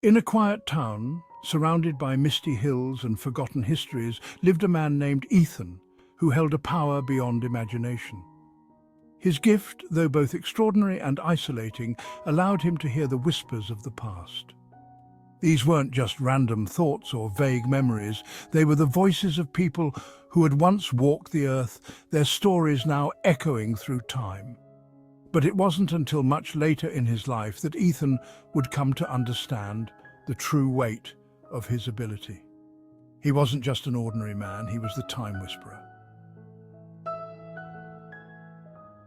In a quiet town, surrounded by misty hills and forgotten histories, lived a man named Ethan, who held a power beyond imagination. His gift, though both extraordinary and isolating, allowed him to hear the whispers of the past. These weren't just random thoughts or vague memories, they were the voices of people who had once walked the earth, their stories now echoing through time. But it wasn't until much later in his life that Ethan would come to understand the true weight of his ability. He wasn't just an ordinary man, he was the Time Whisperer.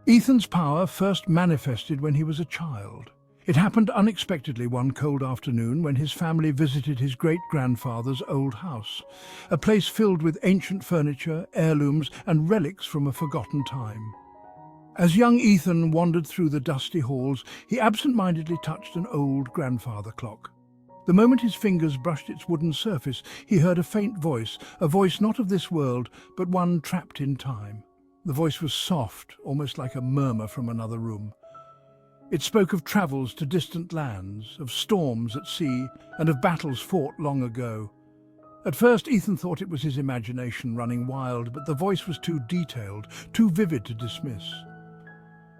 Ethan's power first manifested when he was a child. It happened unexpectedly one cold afternoon when his family visited his great-grandfather's old house, a place filled with ancient furniture, heirlooms, and relics from a forgotten time. As young Ethan wandered through the dusty halls, he absent-mindedly touched an old grandfather clock. The moment his fingers brushed its wooden surface, he heard a faint voice, a voice not of this world, but one trapped in time. The voice was soft, almost like a murmur from another room. It spoke of travels to distant lands, of storms at sea, and of battles fought long ago. At first, Ethan thought it was his imagination running wild, but the voice was too detailed, too vivid to dismiss.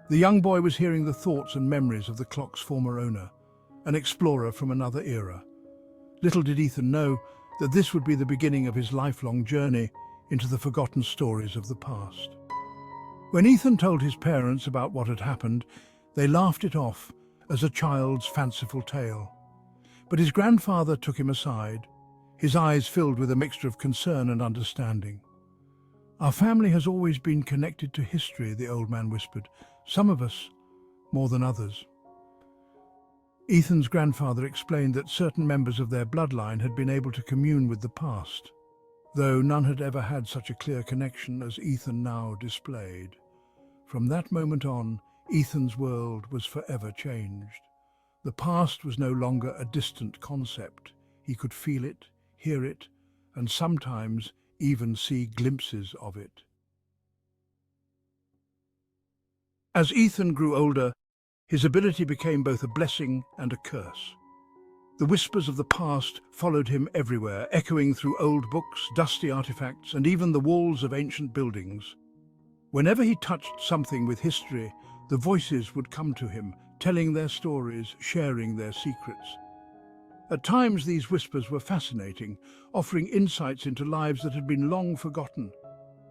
The young boy was hearing the thoughts and memories of the clock's former owner, an explorer from another era. Little did Ethan know that this would be the beginning of his lifelong journey into the forgotten stories of the past. When Ethan told his parents about what had happened, they laughed it off as a child's fanciful tale. But his grandfather took him aside, his eyes filled with a mixture of concern and understanding. "Our family has always been connected to history," the old man whispered. "Some of us more than others." Ethan's grandfather explained that certain members of their bloodline had been able to commune with the past, though none had ever had such a clear connection as Ethan now displayed. From that moment on, Ethan's world was forever changed. The past was no longer a distant concept. He could feel it, hear it, and sometimes even see glimpses of it. As Ethan grew older, his ability became both a blessing and a curse. The whispers of the past followed him everywhere, echoing through old books, dusty artifacts, and even the walls of ancient buildings. Whenever he touched something with history, the voices would come to him, telling their stories, sharing their secrets. At times these whispers were fascinating, offering insights into lives that had been long forgotten.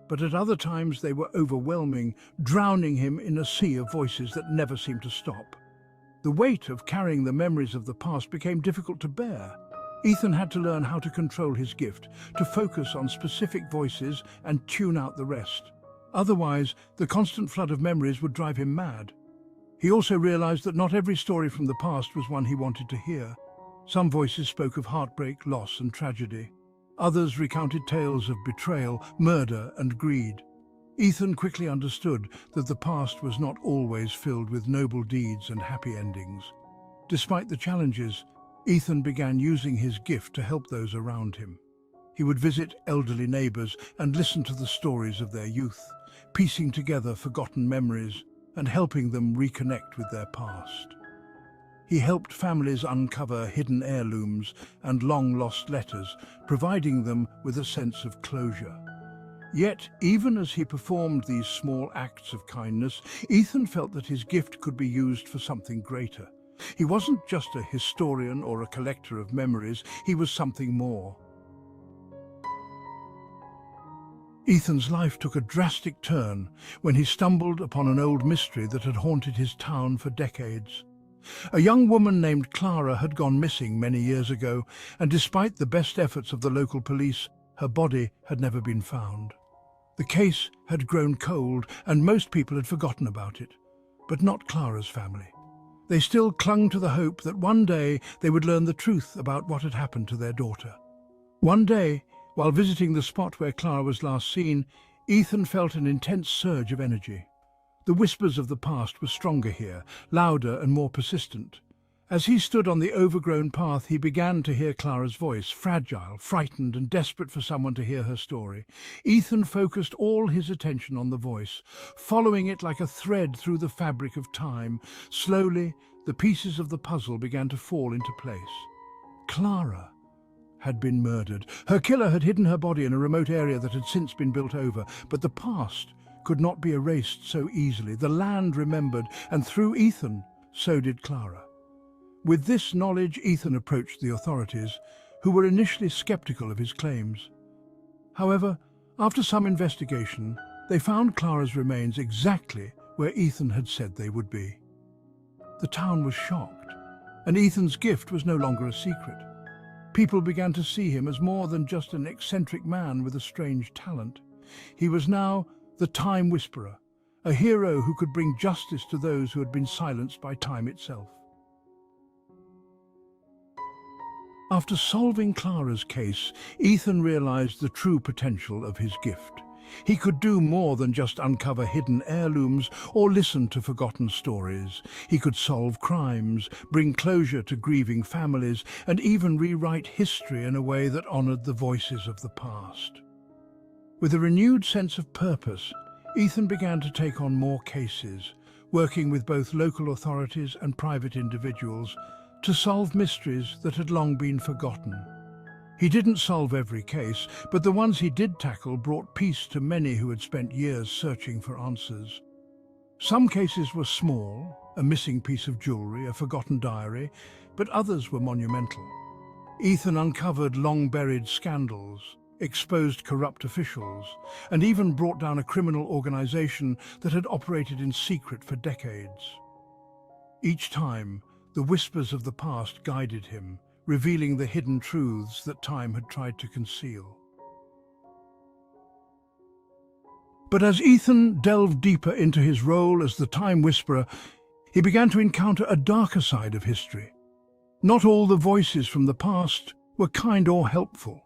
But at other times they were overwhelming, drowning him in a sea of voices that never seemed to stop. The weight of carrying the memories of the past became difficult to bear. Ethan had to learn how to control his gift, to focus on specific voices and tune out the rest. Otherwise, the constant flood of memories would drive him mad. He also realized that not every story from the past was one he wanted to hear. Some voices spoke of heartbreak, loss, and tragedy. Others recounted tales of betrayal, murder, and greed. Ethan quickly understood that the past was not always filled with noble deeds and happy endings. Despite the challenges, Ethan began using his gift to help those around him. He would visit elderly neighbors and listen to the stories of their youth, piecing together forgotten memories and helping them reconnect with their past. He helped families uncover hidden heirlooms and long-lost letters, providing them with a sense of closure. Yet, even as he performed these small acts of kindness, Ethan felt that his gift could be used for something greater. He wasn't just a historian or a collector of memories, he was something more. Ethan's life took a drastic turn when he stumbled upon an old mystery that had haunted his town for decades. A young woman named Clara had gone missing many years ago, and despite the best efforts of the local police, her body had never been found. The case had grown cold, and most people had forgotten about it, but not Clara's family. They still clung to the hope that one day they would learn the truth about what had happened to their daughter. One day, while visiting the spot where Clara was last seen, Ethan felt an intense surge of energy. The whispers of the past were stronger here, louder and more persistent. As he stood on the overgrown path, he began to hear Clara's voice, fragile, frightened, and desperate for someone to hear her story. Ethan focused all his attention on the voice, following it like a thread through the fabric of time. Slowly, the pieces of the puzzle began to fall into place. Clara had been murdered. Her killer had hidden her body in a remote area that had since been built over, but the past could not be erased so easily. The land remembered, and through Ethan, so did Clara. With this knowledge, Ethan approached the authorities, who were initially skeptical of his claims. However, after some investigation, they found Clara's remains exactly where Ethan had said they would be. The town was shocked, and Ethan's gift was no longer a secret. People began to see him as more than just an eccentric man with a strange talent. He was now the Time Whisperer, a hero who could bring justice to those who had been silenced by time itself. After solving Clara's case, Ethan realized the true potential of his gift. He could do more than just uncover hidden heirlooms or listen to forgotten stories. He could solve crimes, bring closure to grieving families, and even rewrite history in a way that honored the voices of the past. With a renewed sense of purpose, Ethan began to take on more cases, working with both local authorities and private individuals to solve mysteries that had long been forgotten. He didn't solve every case, but the ones he did tackle brought peace to many who had spent years searching for answers. Some cases were small, a missing piece of jewelry, a forgotten diary, but others were monumental. Ethan uncovered long-buried scandals, exposed corrupt officials, and even brought down a criminal organization that had operated in secret for decades. Each time, the whispers of the past guided him, revealing the hidden truths that time had tried to conceal. But as Ethan delved deeper into his role as the Time Whisperer, he began to encounter a darker side of history. Not all the voices from the past were kind or helpful.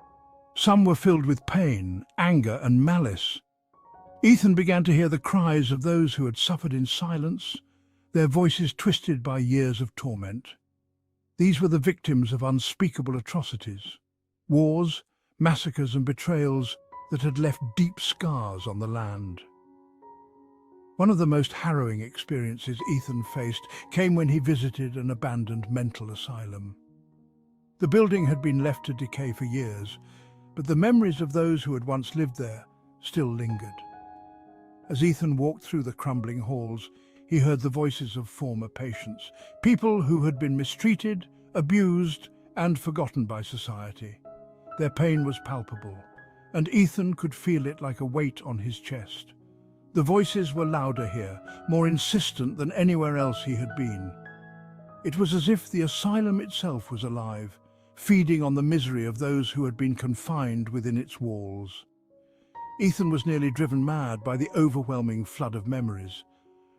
Some were filled with pain, anger, and malice. Ethan began to hear the cries of those who had suffered in silence, their voices twisted by years of torment. These were the victims of unspeakable atrocities, wars, massacres, and betrayals that had left deep scars on the land. One of the most harrowing experiences Ethan faced came when he visited an abandoned mental asylum. The building had been left to decay for years, but the memories of those who had once lived there still lingered. As Ethan walked through the crumbling halls, he heard the voices of former patients, people who had been mistreated, abused, and forgotten by society. Their pain was palpable, and Ethan could feel it like a weight on his chest. The voices were louder here, more insistent than anywhere else he had been. It was as if the asylum itself was alive, feeding on the misery of those who had been confined within its walls. Ethan was nearly driven mad by the overwhelming flood of memories.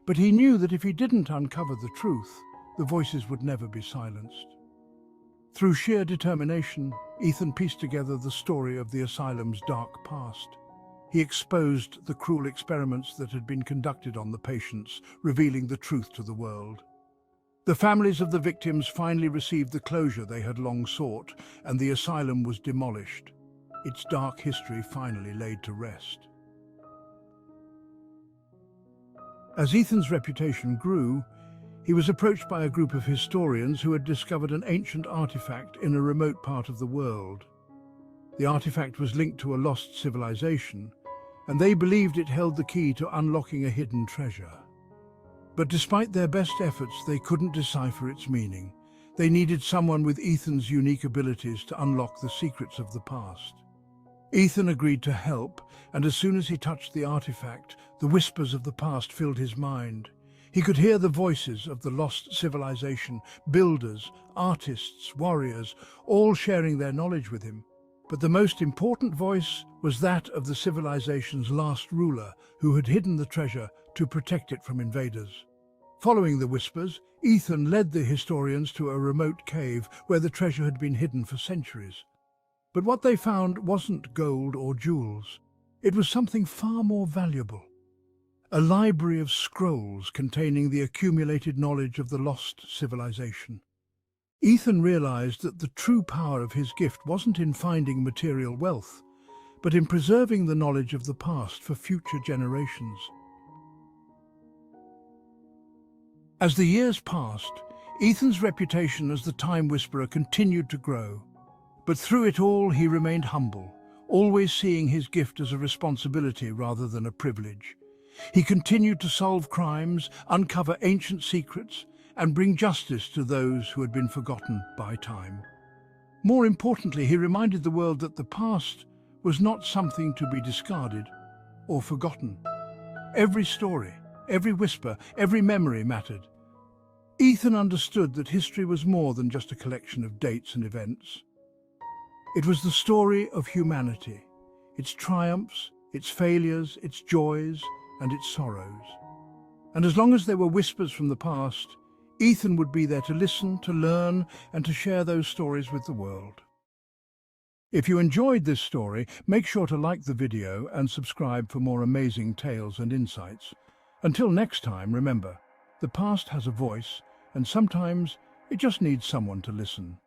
But he knew that if he didn't uncover the truth, the voices would never be silenced. Through sheer determination, Ethan pieced together the story of the asylum's dark past. He exposed the cruel experiments that had been conducted on the patients, revealing the truth to the world. The families of the victims finally received the closure they had long sought, and the asylum was demolished, its dark history finally laid to rest. As Ethan's reputation grew, he was approached by a group of historians who had discovered an ancient artifact in a remote part of the world. The artifact was linked to a lost civilization, and they believed it held the key to unlocking a hidden treasure. But despite their best efforts, they couldn't decipher its meaning. They needed someone with Ethan's unique abilities to unlock the secrets of the past. Ethan agreed to help, and as soon as he touched the artifact, the whispers of the past filled his mind. He could hear the voices of the lost civilization, builders, artists, warriors, all sharing their knowledge with him. But the most important voice was that of the civilization's last ruler, who had hidden the treasure to protect it from invaders. Following the whispers, Ethan led the historians to a remote cave where the treasure had been hidden for centuries. But what they found wasn't gold or jewels. It was something far more valuable. A library of scrolls containing the accumulated knowledge of the lost civilization. Ethan realized that the true power of his gift wasn't in finding material wealth, but in preserving the knowledge of the past for future generations. As the years passed, Ethan's reputation as the Time Whisperer continued to grow. But through it all, he remained humble, always seeing his gift as a responsibility rather than a privilege. He continued to solve crimes, uncover ancient secrets, and bring justice to those who had been forgotten by time. More importantly, he reminded the world that the past was not something to be discarded or forgotten. Every story, every whisper, every memory mattered. Ethan understood that history was more than just a collection of dates and events. It was the story of humanity, its triumphs, its failures, its joys, and its sorrows. And as long as there were whispers from the past, Ethan would be there to listen, to learn, and to share those stories with the world. If you enjoyed this story, make sure to like the video and subscribe for more amazing tales and insights. Until next time, remember, the past has a voice, and sometimes it just needs someone to listen.